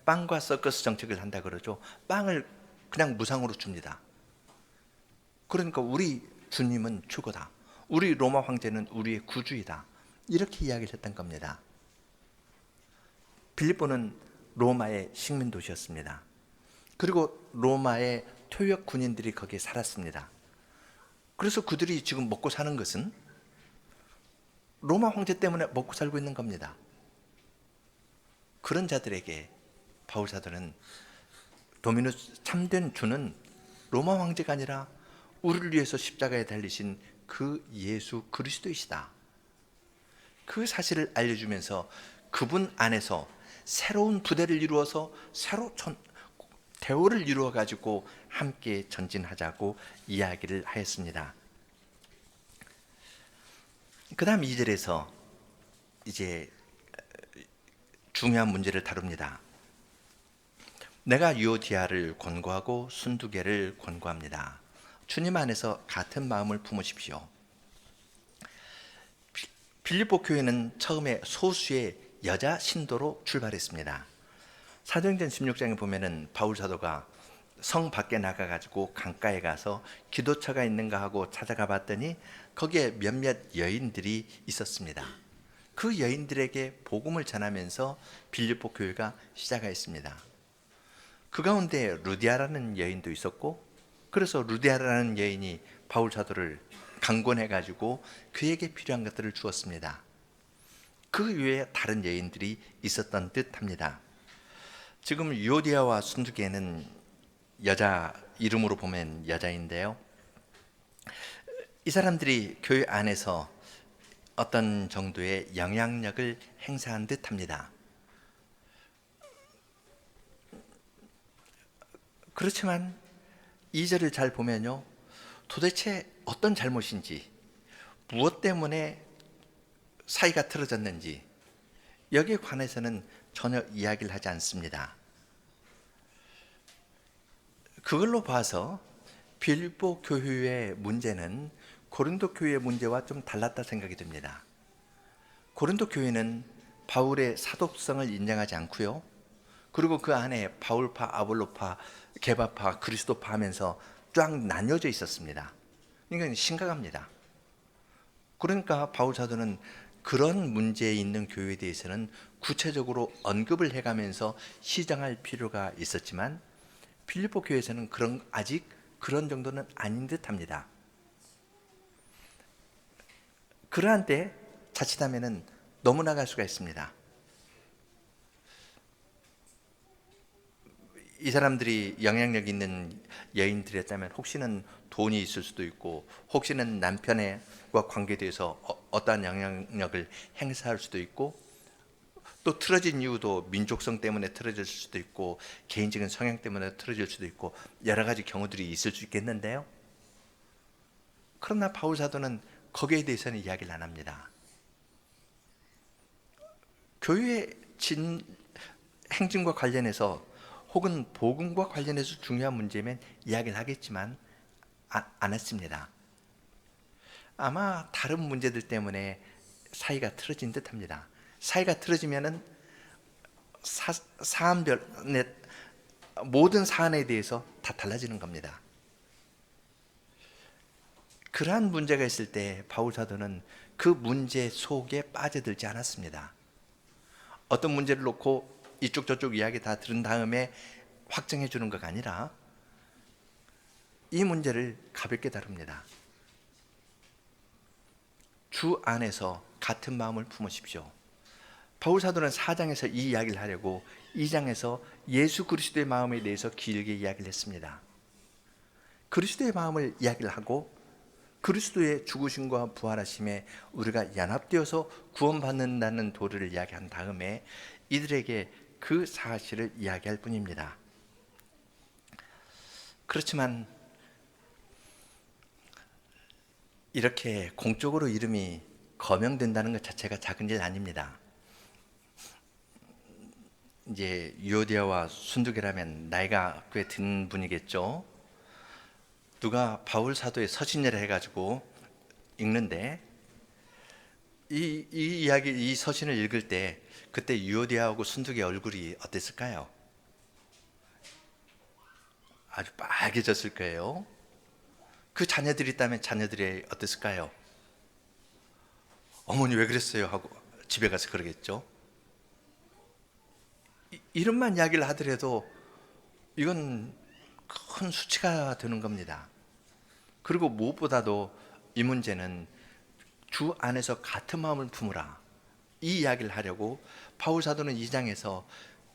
Speaker 1: 빵과 서커스 정책을 한다 그러죠. 빵을 그냥 무상으로 줍니다. 그러니까 우리 주님은 최고다. 우리 로마 황제는 우리의 구주이다. 이렇게 이야기를 했던 겁니다. 빌립보는 로마의 식민 도시였습니다. 그리고 로마의 토역 군인들이 거기에 살았습니다. 그래서 그들이 지금 먹고 사는 것은 로마 황제 때문에 먹고 살고 있는 겁니다. 그런 자들에게 바울 사도는 도미누스 참된 주는 로마 황제가 아니라 우리를 위해서 십자가에 달리신 그 예수 그리스도이시다. 그 사실을 알려주면서 그분 안에서 새로운 부대를 이루어서 대오를 이루어 가지고 함께 전진하자고 이야기를 하였습니다. 그 다음 2절에서 이제 중요한 문제를 다룹니다. 내가 유오디아를 권고하고 순두계를 권고합니다. 주님 안에서 같은 마음을 품으십시오. 빌립보 교회는 처음에 소수의 여자 신도로 출발했습니다. 사도행전 16장에 보면은 바울 사도가 성 밖에 나가가지고 강가에 가서 기도처가 있는가 하고 찾아가 봤더니 거기에 몇몇 여인들이 있었습니다. 그 여인들에게 복음을 전하면서 빌립보 교회가 시작했습니다. 그 가운데 루디아라는 여인도 있었고, 그래서 루디아라는 여인이 바울 사도를 강권해가지고 그에게 필요한 것들을 주었습니다. 그 외에 다른 여인들이 있었던 듯합니다. 지금 유오디아와 순두계는 여자 이름으로 보면 여자인데요. 이 사람들이 교회 안에서 어떤 정도의 영향력을 행사한 듯합니다. 그렇지만 2절을 잘 보면요, 도대체 어떤 잘못인지, 무엇 때문에 사이가 틀어졌는지 여기에 관해서는 전혀 이야기를 하지 않습니다. 그걸로 봐서 빌립보 교회의 문제는 고린도 교회의 문제와 좀 달랐다 생각이 듭니다. 고린도 교회는 바울의 사도성을 인정하지 않고요, 그리고 그 안에 바울파, 아볼로파, 게바파, 그리스도파 하면서 쫙 나뉘어져 있었습니다. 그러니까 심각합니다. 그러니까 바울 사도는 그런 문제에 있는 교회에 대해서는 구체적으로 언급을 해가면서 시정할 필요가 있었지만 빌립보 교회에서는 아직 그런 정도는 아닌 듯합니다. 그러한 때 자칫하면은 너무 나갈 수가 있습니다. 이 사람들이 영향력 있는 여인들이었다면 혹시는 돈이 있을 수도 있고, 혹시는 남편과 관계돼서 어떠한 영향력을 행사할 수도 있고, 또 틀어진 이유도 민족성 때문에 틀어질 수도 있고, 개인적인 성향 때문에 틀어질 수도 있고, 여러 가지 경우들이 있을 수 있겠는데요. 그러나 바울 사도는 거기에 대해서는 이야기를 안 합니다. 교회의 행진과 관련해서 혹은 복음과 관련해서 중요한 문제면 이야기를 하겠지만 안 했습니다. 아마 다른 문제들 때문에 사이가 틀어진 듯합니다. 사이가 틀어지면은 모든 사안에 대해서 다 달라지는 겁니다. 그러한 문제가 있을 때 바울 사도는 그 문제 속에 빠져들지 않았습니다. 어떤 문제를 놓고 이쪽 저쪽 이야기 다 들은 다음에 확정해 주는 것가 아니라 이 문제를 가볍게 다룹니다. 주 안에서 같은 마음을 품으십시오. 바울 사도는 4장에서 이 이야기를 하려고 2장에서 예수 그리스도의 마음에 대해서 길게 이야기를 했습니다. 그리스도의 마음을 이야기를 하고 그리스도의 죽으심과 부활하심에 우리가 연합되어서 구원받는다는 도리를 이야기한 다음에 이들에게 그 사실을 이야기할 뿐입니다. 그렇지만 이렇게 공적으로 이름이 거명된다는 것 자체가 작은 일 아닙니다. 이제 유오디아와 순두계라면 나이가 꽤 든 분이겠죠. 누가 바울 사도의 서신이라 해가지고 읽는데 이 이야기, 이 서신을 읽을 때 그때 유오디아하고 순두계 얼굴이 어땠을까요? 아주 빨개졌을 거예요. 그 자녀들이 있다면 자녀들이 어땠을까요? 어머니 왜 그랬어요? 하고 집에 가서 그러겠죠. 이름만 이야기를 하더라도 이건 큰 수치가 되는 겁니다. 그리고 무엇보다도 이 문제는 주 안에서 같은 마음을 품으라, 이 이야기를 하려고 바울 사도는 2장에서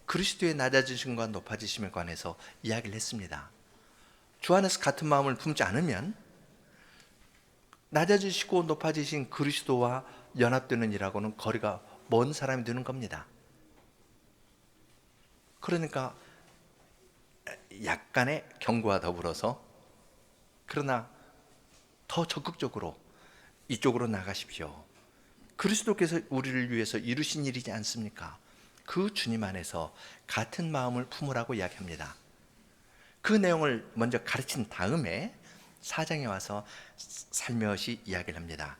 Speaker 1: 그리스도의 낮아지심과 높아지심에 관해서 이야기를 했습니다. 주 안에서 같은 마음을 품지 않으면 낮아지시고 높아지신 그리스도와 연합되는 일하고는 거리가 먼 사람이 되는 겁니다. 그러니까 약간의 경고와 더불어서 그러나 더 적극적으로 이쪽으로 나가십시오. 그리스도께서 우리를 위해서 이루신 일이지 않습니까? 그 주님 안에서 같은 마음을 품으라고 이야기합니다. 그 내용을 먼저 가르친 다음에 4장에 와서 살며시 이야기를 합니다.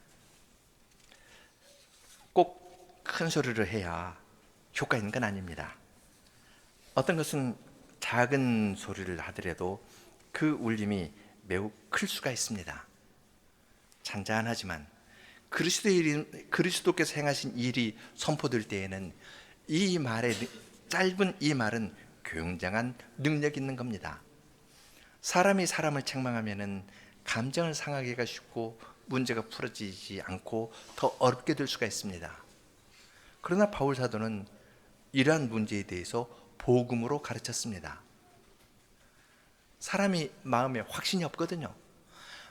Speaker 1: 꼭 큰 소리로 해야 효과 있는 건 아닙니다. 어떤 것은 작은 소리를 하더라도 그 울림이 매우 클 수가 있습니다. 잔잔하지만 그리스도께서 행하신 일이 선포될 때에는 이 말의 짧은 이 말은 굉장한 능력이 있는 겁니다. 사람이 사람을 책망하면은 감정을 상하기가 쉽고 문제가 풀어지지 않고 더 어렵게 될 수가 있습니다. 그러나 바울 사도는 이러한 문제에 대해서 복음으로 가르쳤습니다. 사람이 마음에 확신이 없거든요.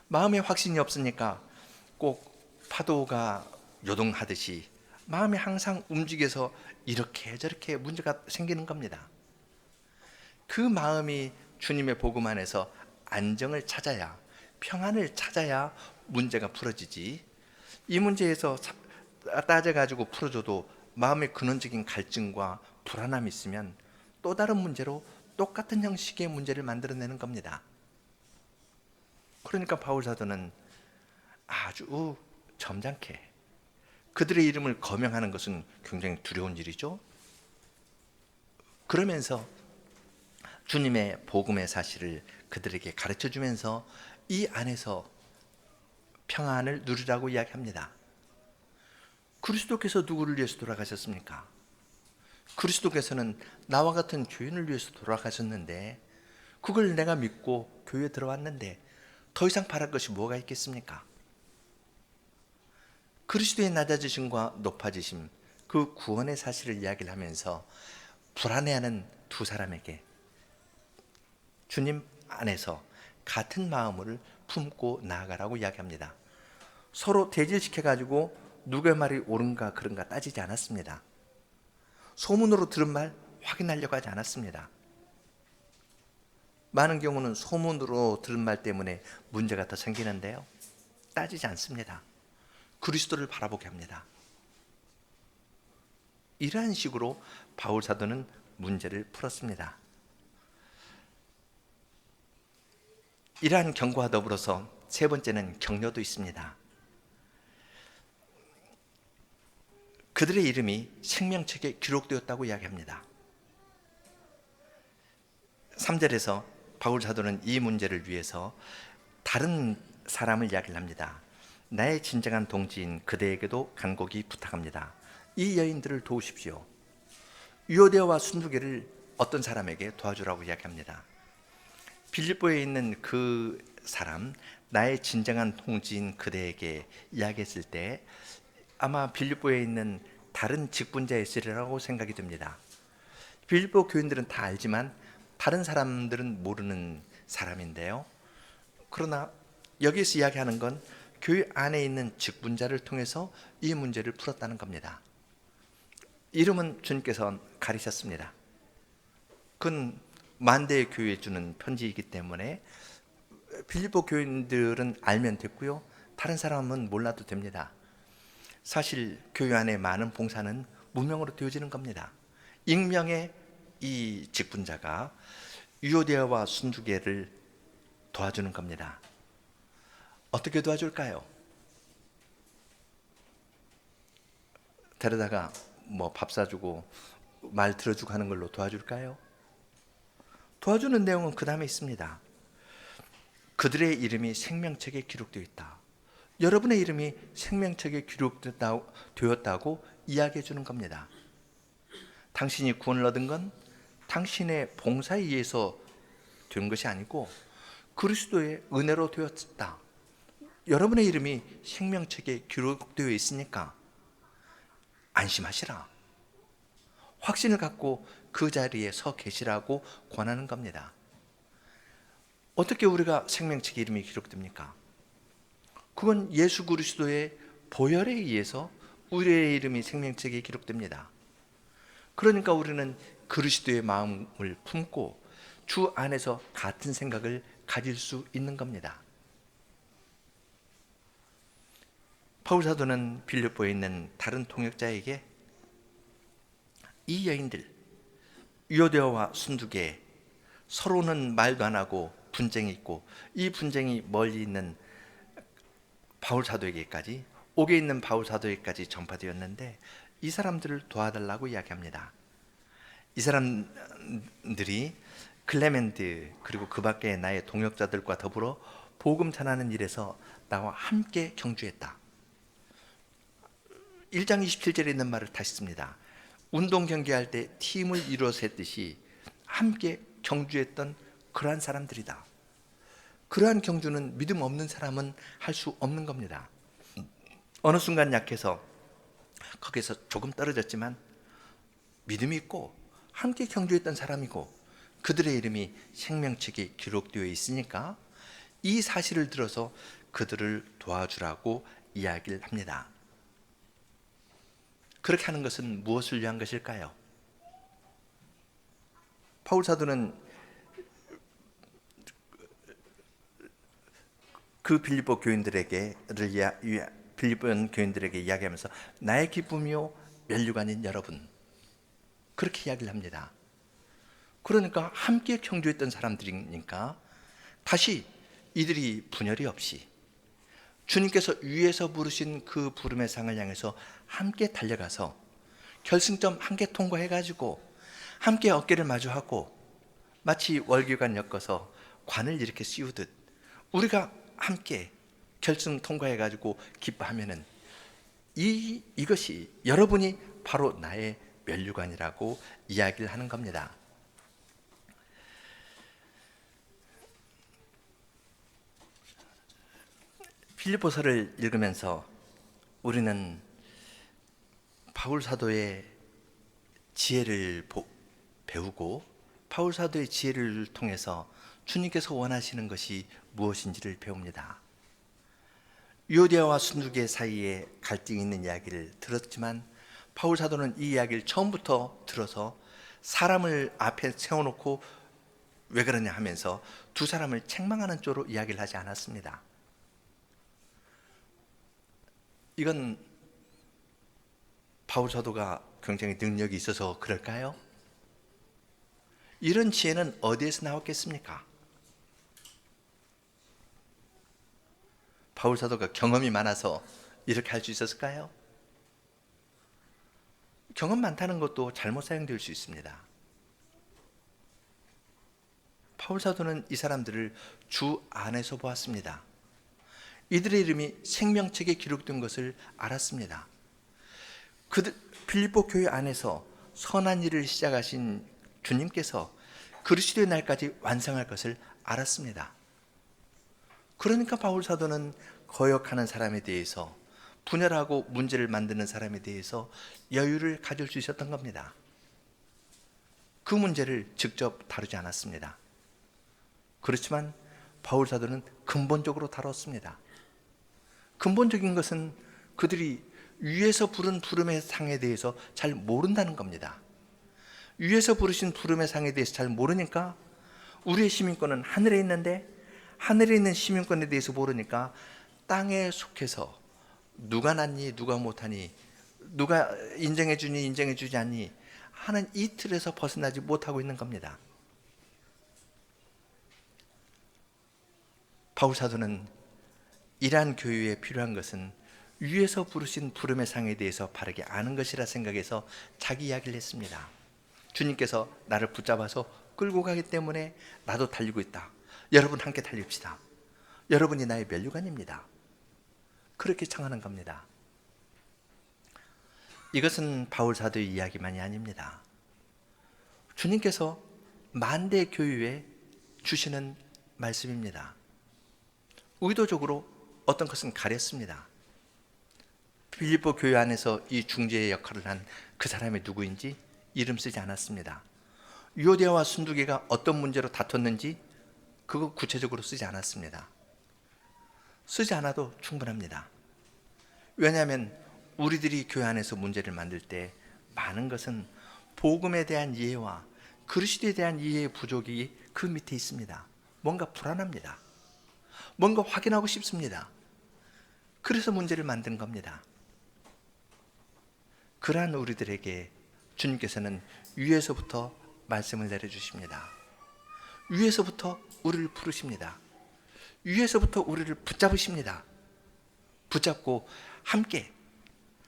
Speaker 1: 마음에 확신이 없으니까 꼭 파도가 요동하듯이 마음이 항상 움직여서 이렇게 저렇게 문제가 생기는 겁니다. 그 마음이 주님의 복음 안에서 안정을 찾아야, 평안을 찾아야 문제가 풀어지지, 이 문제에서 따져가지고 풀어줘도 마음의 근원적인 갈증과 불안함이 있으면 또 다른 문제로 똑같은 형식의 문제를 만들어내는 겁니다. 그러니까 바울 사도는 아주 점잖게 그들의 이름을 거명하는 것은 굉장히 두려운 일이죠. 그러면서 주님의 복음의 사실을 그들에게 가르쳐 주면서 이 안에서 평안을 누리라고 이야기합니다. 그리스도께서 누구를 위해서 돌아가셨습니까? 그리스도께서는 나와 같은 죄인을 위해서 돌아가셨는데, 그걸 내가 믿고 교회에 들어왔는데 더 이상 바랄 것이 뭐가 있겠습니까? 그리스도의 낮아지심과 높아지심, 그 구원의 사실을 이야기를 하면서 불안해하는 두 사람에게 주님 안에서 같은 마음을 품고 나아가라고 이야기합니다. 서로 대질시켜가지고 누구의 말이 옳은가 그른가 따지지 않았습니다. 소문으로 들은 말 확인하려고 하지 않았습니다. 많은 경우는 소문으로 들은 말 때문에 문제가 더 생기는데요, 따지지 않습니다. 그리스도를 바라보게 합니다. 이러한 식으로 바울 사도는 문제를 풀었습니다. 이러한 경고와 더불어서 세 번째는 격려도 있습니다. 그들의 이름이 생명책에 기록되었다고 이야기합니다. 3절에서 바울 사도는 이 문제를 위해서 다른 사람을 이야기를 합니다. 나의 진정한 동지인 그대에게도 간곡히 부탁합니다. 이 여인들을 도우십시오. 유오데아와 순두개를 어떤 사람에게 도와주라고 이야기합니다. 빌립보에 있는 그 사람, 나의 진정한 동지인 그대에게 이야기했을 때 아마 빌립보에 있는 다른 직분자였으리라고 생각이 듭니다. 빌립보 교인들은 다 알지만 다른 사람들은 모르는 사람인데요. 그러나 여기서 이야기하는 건 교회 안에 있는 직분자를 통해서 이 문제를 풀었다는 겁니다. 이름은 주님께서 가리셨습니다. 그건 만대의 교회에 주는 편지이기 때문에 빌립보 교인들은 알면 됐고요, 다른 사람은 몰라도 됩니다. 사실 교회 안에 많은 봉사는 무명으로 되어지는 겁니다. 익명의 이 직분자가 유오데아와 순두개를 도와주는 겁니다. 어떻게 도와줄까요? 데려다가 밥 사주고 말 들어주고 하는 걸로 도와줄까요? 도와주는 내용은 그 다음에 있습니다. 그들의 이름이 생명책에 기록되어 있다. 여러분의 이름이 생명책에 기록되었다고 이야기해 주는 겁니다. 당신이 구원을 얻은 건 당신의 봉사에 의해서 된 것이 아니고 그리스도의 은혜로 되었다. 여러분의 이름이 생명책에 기록되어 있으니까 안심하시라. 확신을 갖고 그 자리에 서 계시라고 권하는 겁니다. 어떻게 우리가 생명책에 이름이 기록됩니까? 그건 예수 그리스도의 보혈에 의해서 우리의 이름이 생명책에 기록됩니다. 그러니까 우리는 그리스도의 마음을 품고 주 안에서 같은 생각을 가질 수 있는 겁니다. 바울 사도는 빌립보에 있는 다른 통역자에게 이 여인들 유오데아와 순두개 서로는 말도 안 하고 분쟁이 있고 이 분쟁이 멀리 있는 바울 사도에게까지, 옥에 있는 바울 사도에게까지 전파되었는데 이 사람들을 도와달라고 이야기합니다. 이 사람들이 클레멘트 그리고 그 밖에 나의 동역자들과 더불어 복음 전하는 일에서 나와 함께 경주했다. 1장 27절에 있는 말을 다시 씁니다. 운동 경기할 때 팀을 이루어서 했듯이 함께 경주했던 그러한 사람들이다. 그러한 경주는 믿음 없는 사람은 할 수 없는 겁니다. 어느 순간 약해서 거기서 조금 떨어졌지만 믿음이 있고 함께 경주했던 사람이고 그들의 이름이 생명책에 기록되어 있으니까 이 사실을 들어서 그들을 도와주라고 이야기를 합니다. 그렇게 하는 것은 무엇을 위한 것일까요? 바울 사도는 그 빌립보 교인들에게 이야기하면서 나의 기쁨이요 면류관인 여러분, 그렇게 이야기를 합니다. 그러니까 함께 경주했던 사람들이니까 다시 이들이 분열이 없이 주님께서 위에서 부르신 그 부름의 상을 향해서 함께 달려가서 결승점 함께 통과해가지고 함께 어깨를 마주하고 마치 월계관 엮어서 관을 이렇게 씌우듯 우리가 함께 결승 통과해가지고 기뻐하면은 이것이 여러분이 바로 나의 면류관이라고 이야기를 하는 겁니다. 빌립보서를 읽으면서 우리는 바울 사도의 지혜를 배우고 바울 사도의 지혜를 통해서 주님께서 원하시는 것이 무엇인지를 배웁니다. 유오디아와 순두개 사이에 갈등이 있는 이야기를 들었지만 바울 사도는 이 이야기를 처음부터 들어서 사람을 앞에 세워놓고 왜 그러냐 하면서 두 사람을 책망하는 쪽으로 이야기를 하지 않았습니다. 이건 바울 사도가 굉장히 능력이 있어서 그럴까요? 이런 지혜는 어디에서 나왔겠습니까? 바울 사도가 경험이 많아서 이렇게 할 수 있었을까요? 경험 많다는 것도 잘못 사용될 수 있습니다. 바울 사도는 이 사람들을 주 안에서 보았습니다. 이들의 이름이 생명책에 기록된 것을 알았습니다. 빌립보 교회 안에서 선한 일을 시작하신 주님께서 그리스도의 날까지 완성할 것을 알았습니다. 그러니까 바울 사도는 거역하는 사람에 대해서, 분열하고 문제를 만드는 사람에 대해서 여유를 가질 수 있었던 겁니다. 그 문제를 직접 다루지 않았습니다. 그렇지만 바울 사도는 근본적으로 다뤘습니다. 근본적인 것은 그들이 위에서 부른 부름의 상에 대해서 잘 모른다는 겁니다. 위에서 부르신 부름의 상에 대해서 잘 모르니까 우리의 시민권은 하늘에 있는데, 하늘에 있는 시민권에 대해서 모르니까 땅에 속해서 누가 낫니 누가 못하니, 누가 인정해 주니 인정해 주지 않니 하는 이 틀에서 벗어나지 못하고 있는 겁니다. 바울 사도는 이러한 교회에 필요한 것은 위에서 부르신 부름의 상에 대해서 바르게 아는 것이라 생각해서 자기 이야기를 했습니다. 주님께서 나를 붙잡아서 끌고 가기 때문에 나도 달리고 있다. 여러분 함께 달립시다. 여러분이 나의 면류관입니다. 그렇게 청하는 겁니다. 이것은 바울 사도의 이야기만이 아닙니다. 주님께서 만대 교회에 주시는 말씀입니다. 의도적으로 어떤 것은 가렸습니다. 빌립보 교회 안에서 이 중재의 역할을 한 그 사람이 누구인지 이름 쓰지 않았습니다. 유오디아와 순두개가 어떤 문제로 다퉜는지 그거 구체적으로 쓰지 않았습니다. 쓰지 않아도 충분합니다. 왜냐하면 우리들이 교회 안에서 문제를 만들 때 많은 것은 복음에 대한 이해와 그리스도에 대한 이해의 부족이 그 밑에 있습니다. 뭔가 불안합니다. 뭔가 확인하고 싶습니다. 그래서 문제를 만든 겁니다. 그러한 우리들에게 주님께서는 위에서부터 말씀을 내려주십니다. 위에서부터 우리를 부르십니다. 위에서부터 우리를 붙잡으십니다. 붙잡고 함께,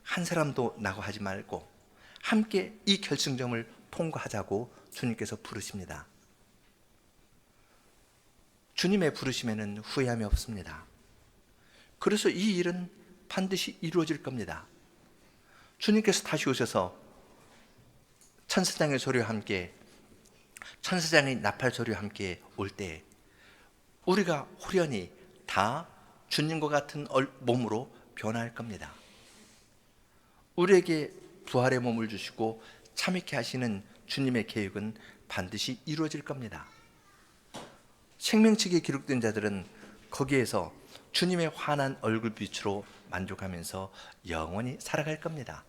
Speaker 1: 한 사람도 나고 하지 말고 함께 이 결승점을 통과하자고 주님께서 부르십니다. 주님의 부르심에는 후회함이 없습니다. 그래서 이 일은 반드시 이루어질 겁니다. 주님께서 다시 오셔서 천사장의 소리와 함께, 천사장의 나팔 소리와 함께 올 때 우리가 호련히 다 주님과 같은 몸으로 변화할 겁니다. 우리에게 부활의 몸을 주시고 참있게 하시는 주님의 계획은 반드시 이루어질 겁니다. 생명책에 기록된 자들은 거기에서 주님의 환한 얼굴빛으로 만족하면서 영원히 살아갈 겁니다.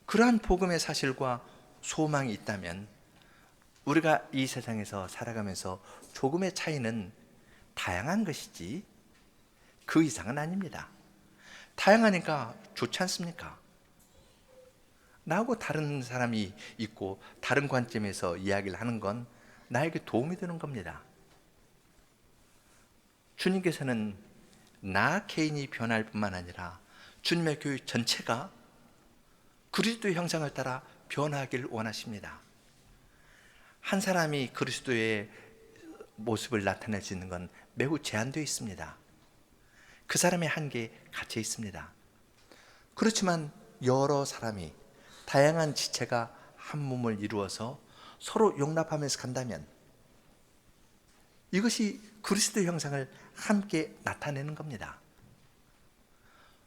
Speaker 1: 그러한 복음의 사실과 소망이 있다면 우리가 이 세상에서 살아가면서 조금의 차이는 다양한 것이지 그 이상은 아닙니다. 다양하니까 좋지 않습니까? 나하고 다른 사람이 있고 다른 관점에서 이야기를 하는 건 나에게 도움이 되는 겁니다. 주님께서는 나 개인이 변할 뿐만 아니라 주님의 교회 전체가 그리스도의 형상을 따라 변화하기를 원하십니다. 한 사람이 그리스도의 모습을 나타낼 수 있는 건 매우 제한되어 있습니다. 그 사람의 한계에 갇혀 있습니다. 그렇지만 여러 사람이, 다양한 지체가 한 몸을 이루어서 서로 용납하면서 간다면 이것이 그리스도의 형상을 함께 나타내는 겁니다.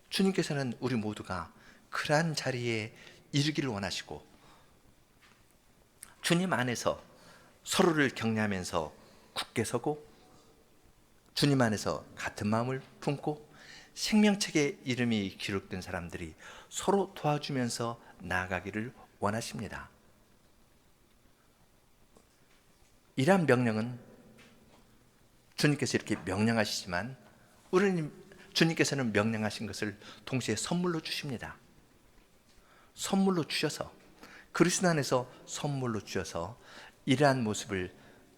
Speaker 1: 주님께서는 우리 모두가 그러한 자리에 이르기를 원하시고 주님 안에서 서로를 격려하면서 굳게 서고 주님 안에서 같은 마음을 품고 생명책에 이름이 기록된 사람들이 서로 도와주면서 나아가기를 원하십니다. 이러한 명령은 주님께서 이렇게 명령하시지만 주님께서는 명령하신 것을 동시에 선물로 주십니다. 선물로 주셔서, 그리스도 안에서 선물로 주셔서 이러한 모습을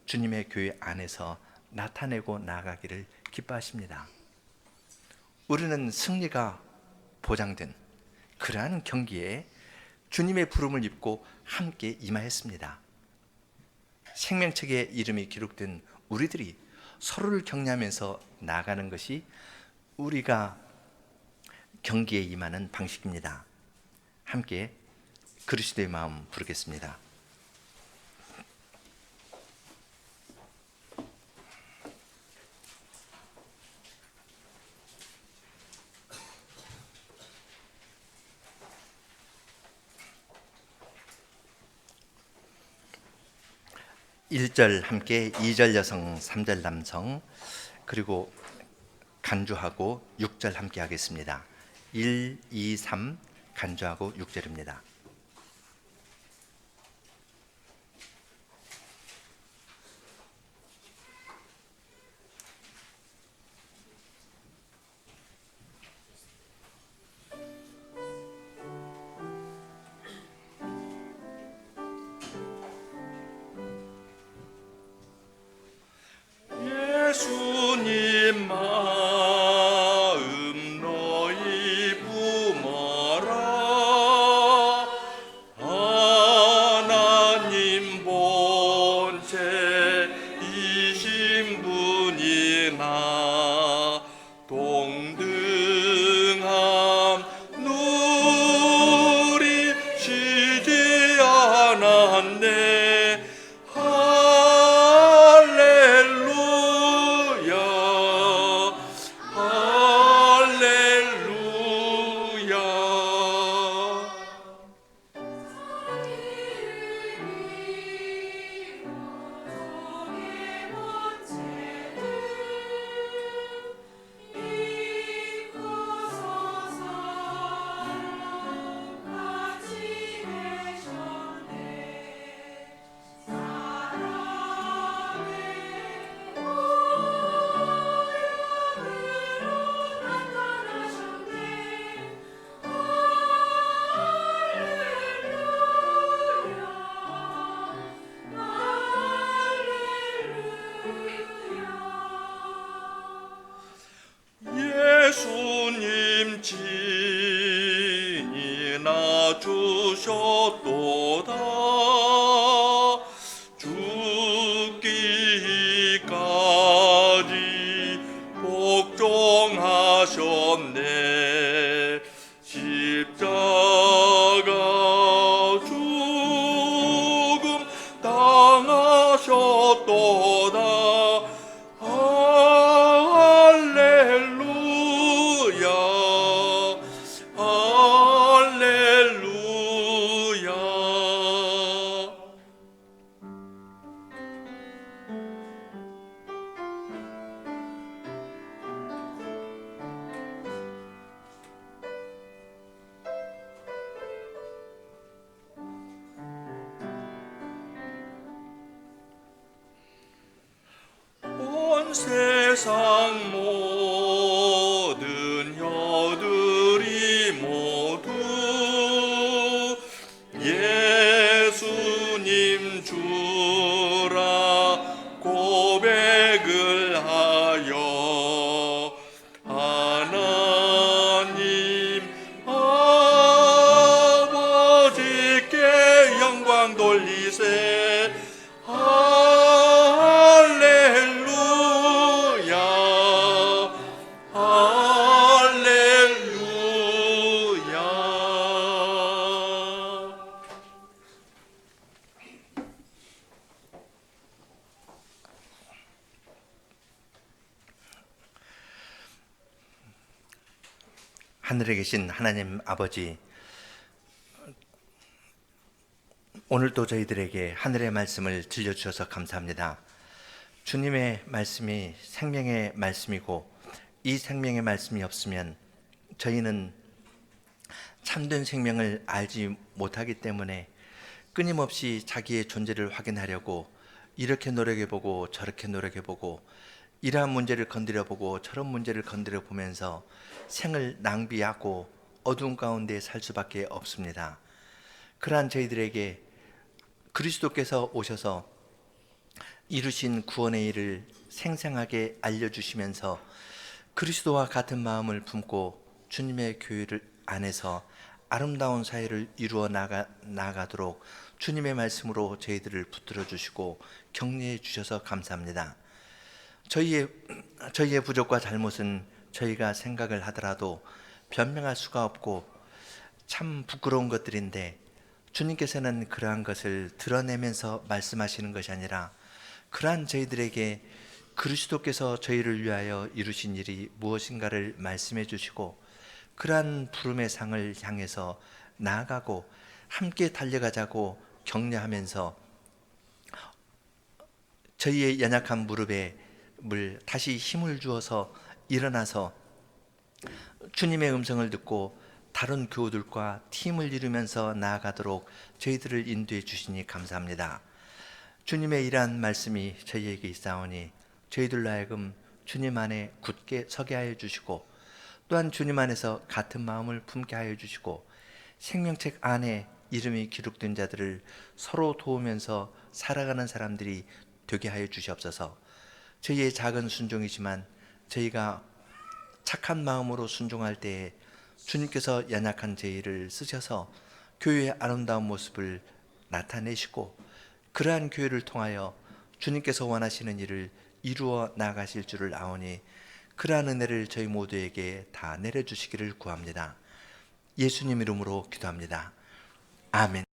Speaker 1: 주님의 교회 안에서 나타내고 나아가기를 기뻐하십니다. 우리는 승리가 보장된 그러한 경기에 주님의 부름을 입고 함께 임하였습니다. 생명책에 이름이 기록된 우리들이 서로를 격려하면서 나아가는 것이 우리가 경기에 임하는 방식입니다. 함께 그리스도의 마음 부르겠습니다. 일 절 함께, 2절 여성, 3절 남성, 그리고 간주하고 6절 함께 하겠습니다. 1, 2, 3 간주하고 6절입니다.
Speaker 2: 예수님 마음 너희 품어라. 하나님 본체이신 분이나 동등함 누리시지 않았네. 할렐루야, 할렐루야. 예수님 친히 낳주셨도다. 죽기까지 복종하셨네. 십자가 죽음 당하셨도다. 할렐루야, 할렐루야. 온 세상 모든 혀들이 모두 예수님 주라 고백을 하여 하나님 아버지께 영광 돌리세. 할렐루야, 할렐루야.
Speaker 1: 하늘에 계신 하나님 아버지, 오늘도 저희들에게 하늘의 말씀을 들려주셔서 감사합니다. 주님의 말씀이 생명의 말씀이고 이 생명의 말씀이 없으면 저희는 참된 생명을 알지 못하기 때문에 끊임없이 자기의 존재를 확인하려고 이렇게 노력해보고 저렇게 노력해보고 이러한 문제를 건드려보고 저런 문제를 건드려보면서 생을 낭비하고 어두운 가운데 살 수밖에 없습니다. 그러한 저희들에게 그리스도께서 오셔서 이루신 구원의 일을 생생하게 알려주시면서 그리스도와 같은 마음을 품고 주님의 교회를 안에서 아름다운 사회를 이루어 나가도록 주님의 말씀으로 저희들을 붙들어 주시고 격려해 주셔서 감사합니다. 저희의 부족과 잘못은 저희가 생각을 하더라도 변명할 수가 없고 참 부끄러운 것들인데, 주님께서는 그러한 것을 드러내면서 말씀하시는 것이 아니라 그러한 저희들에게 그리스도께서 저희를 위하여 이루신 일이 무엇인가를 말씀해 주시고, 그러한 부름의 상을 향해서 나아가고 함께 달려가자고 격려하면서 저희의 연약한 무릎에 다시 힘을 주어서 일어나서 주님의 음성을 듣고 다른 교우들과 팀을 이루면서 나아가도록 저희들을 인도해 주시니 감사합니다. 주님의 이러한 말씀이 저희에게 있사오니 저희들로 하여금 주님 안에 굳게 서게 하여 주시고, 또한 주님 안에서 같은 마음을 품게 하여 주시고, 생명책 안에 이름이 기록된 자들을 서로 도우면서 살아가는 사람들이 되게 하여 주시옵소서. 저희의 작은 순종이지만 저희가 착한 마음으로 순종할 때에 주님께서 연약한 저희를 쓰셔서 교회의 아름다운 모습을 나타내시고, 그러한 교회를 통하여 주님께서 원하시는 일을 이루어 나가실 줄을 아오니 그러한 은혜를 저희 모두에게 다 내려주시기를 구합니다. 예수님 이름으로 기도합니다. 아멘.